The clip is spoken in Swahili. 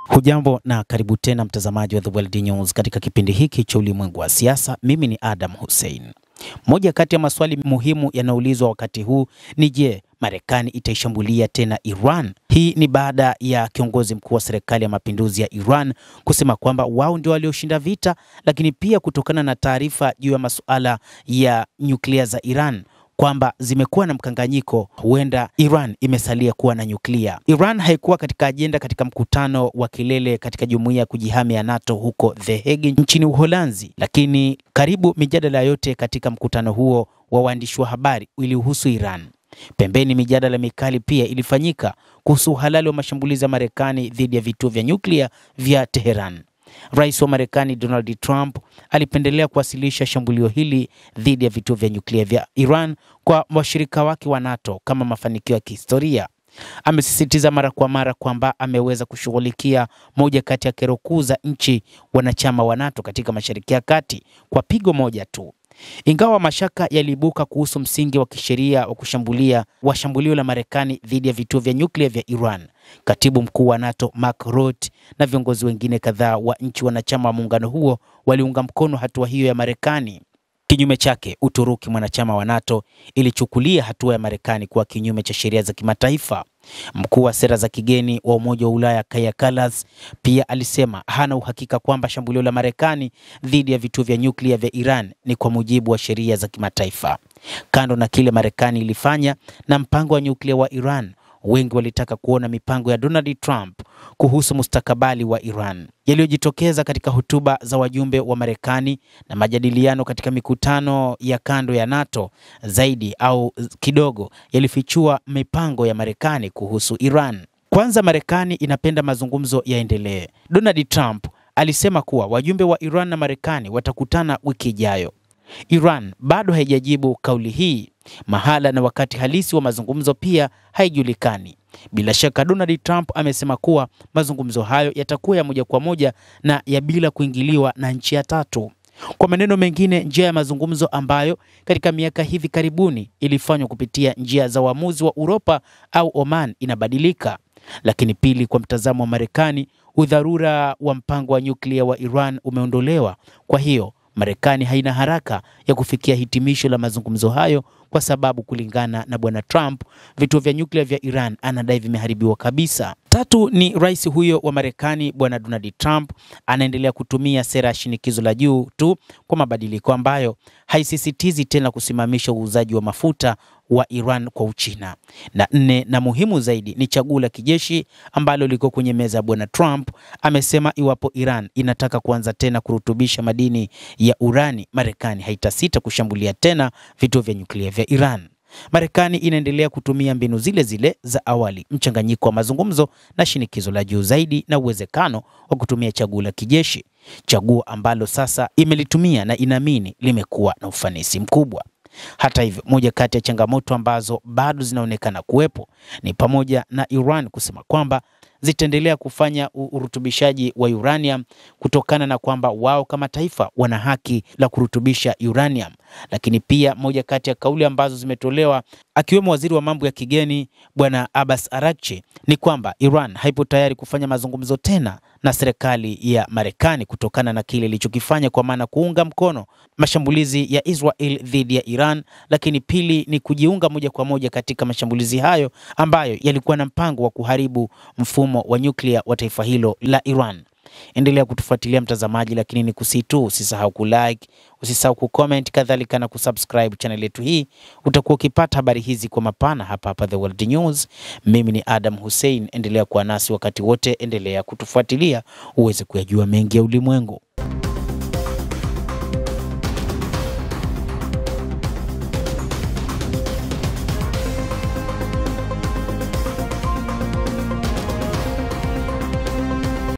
Hujambo na karibu tena mtazamaji wa The World News katika kipindi hiki cha ulimwengu wa siasa. Mimi ni Adam Hussein. Moja kati ya maswali muhimu yanaulizwa wakati huu ni je, Marekani itaishambulia tena Iran? Hii ni baada ya kiongozi mkuu wa serikali ya mapinduzi ya Iran kusema kwamba wao ndio walioshinda vita, lakini pia kutokana na taarifa juu ya masuala ya nyuklia za Iran kwamba zimekuwa na mkanganyiko, huenda Iran imesalia kuwa na nyuklia. Iran haikuwa katika ajenda katika mkutano wa kilele katika jumuiya ya kujihami ya NATO huko The Hague nchini Uholanzi, lakini karibu mijadala yote katika mkutano huo wa waandishi wa habari ilihusu Iran. Pembeni mijadala mikali pia ilifanyika kuhusu uhalali wa mashambulizi ya Marekani dhidi ya vituo vya nyuklia vya Tehran. Rais wa Marekani Donald Trump alipendelea kuwasilisha shambulio hili dhidi ya vituo vya nyuklia vya Iran kwa washirika wake wa NATO kama mafanikio ya kihistoria. Amesisitiza mara kwa mara kwamba ameweza kushughulikia moja kati ya kero kuu za nchi wanachama wa NATO katika Mashariki ya Kati kwa pigo moja tu. Ingawa mashaka yaliibuka kuhusu msingi wa kisheria wa shambulio la Marekani dhidi ya vituo vya nyuklia vya Iran, katibu mkuu wa NATO Mark Rutte na viongozi wengine kadhaa wa nchi wanachama wa muungano huo waliunga mkono hatua hiyo ya Marekani. Kinyume chake, Uturuki, mwanachama wa NATO, ilichukulia hatua ya Marekani kuwa kinyume cha sheria za kimataifa. Mkuu wa sera za kigeni wa Umoja wa Ulaya Kaja Kallas pia alisema hana uhakika kwamba shambulio la Marekani dhidi ya vituo vya nyuklia vya Iran ni kwa mujibu wa sheria za kimataifa. Kando na kile Marekani ilifanya na mpango wa nyuklia wa Iran, wengi walitaka kuona mipango ya Donald Trump kuhusu mustakabali wa Iran. Yaliyojitokeza katika hotuba za wajumbe wa Marekani na majadiliano katika mikutano ya kando ya NATO zaidi au kidogo yalifichua mipango ya Marekani kuhusu Iran. Kwanza, Marekani inapenda mazungumzo yaendelee. Donald Trump alisema kuwa wajumbe wa Iran na Marekani watakutana wiki ijayo. Iran bado haijajibu kauli hii. Mahala na wakati halisi wa mazungumzo pia haijulikani. Bila shaka Donald Trump amesema kuwa mazungumzo hayo yatakuwa ya moja kwa moja na ya bila kuingiliwa na nchi ya tatu. Kwa maneno mengine, njia ya mazungumzo ambayo katika miaka hivi karibuni ilifanywa kupitia njia za uamuzi wa Uropa au Oman inabadilika. Lakini pili, kwa mtazamo wa Marekani, udharura wa mpango wa nyuklia wa Iran umeondolewa. Kwa hiyo Marekani haina haraka ya kufikia hitimisho la mazungumzo hayo kwa sababu kulingana na bwana Trump, vituo vya nyuklia vya Iran anadai vimeharibiwa kabisa. Tatu ni rais huyo wa Marekani bwana Donald Trump anaendelea kutumia sera ya shinikizo la juu tu kwa mabadiliko ambayo haisisitizi tena kusimamisha uuzaji wa mafuta wa Iran kwa Uchina. Na nne na muhimu zaidi ni chaguo la kijeshi ambalo liko kwenye meza ya bwana Trump. Amesema iwapo Iran inataka kuanza tena kurutubisha madini ya urani, Marekani haitasita kushambulia tena vituo vya nyuklia vya Iran. Marekani inaendelea kutumia mbinu zile zile za awali, mchanganyiko wa mazungumzo na shinikizo la juu zaidi na uwezekano wa kutumia chaguo la kijeshi, chaguo ambalo sasa imelitumia na inaamini limekuwa na ufanisi mkubwa. Hata hivyo, moja kati ya changamoto ambazo bado zinaonekana kuwepo ni pamoja na Iran kusema kwamba zitaendelea kufanya urutubishaji wa uranium kutokana na kwamba wao kama taifa wana haki la kurutubisha uranium. Lakini pia moja kati ya kauli ambazo zimetolewa akiwemo waziri wa mambo ya kigeni bwana Abbas Araghchi ni kwamba Iran haipo tayari kufanya mazungumzo tena na serikali ya Marekani kutokana na kile ilichokifanya, kwa maana kuunga mkono mashambulizi ya Israel dhidi ya Iran, lakini pili ni kujiunga moja kwa moja katika mashambulizi hayo ambayo yalikuwa na mpango wa kuharibu mfumo wa nyuklia wa taifa hilo la Iran. Endelea kutufuatilia mtazamaji, lakini ni kusitu usisahau kulike, usisahau kucomment, kadhalika na kusubscribe channel yetu hii. Utakuwa ukipata habari hizi kwa mapana hapa The World News. Mimi ni Adam Hussein, endelea kuwa nasi wakati wote, endelea kutufuatilia uweze kuyajua mengi ya ulimwengu.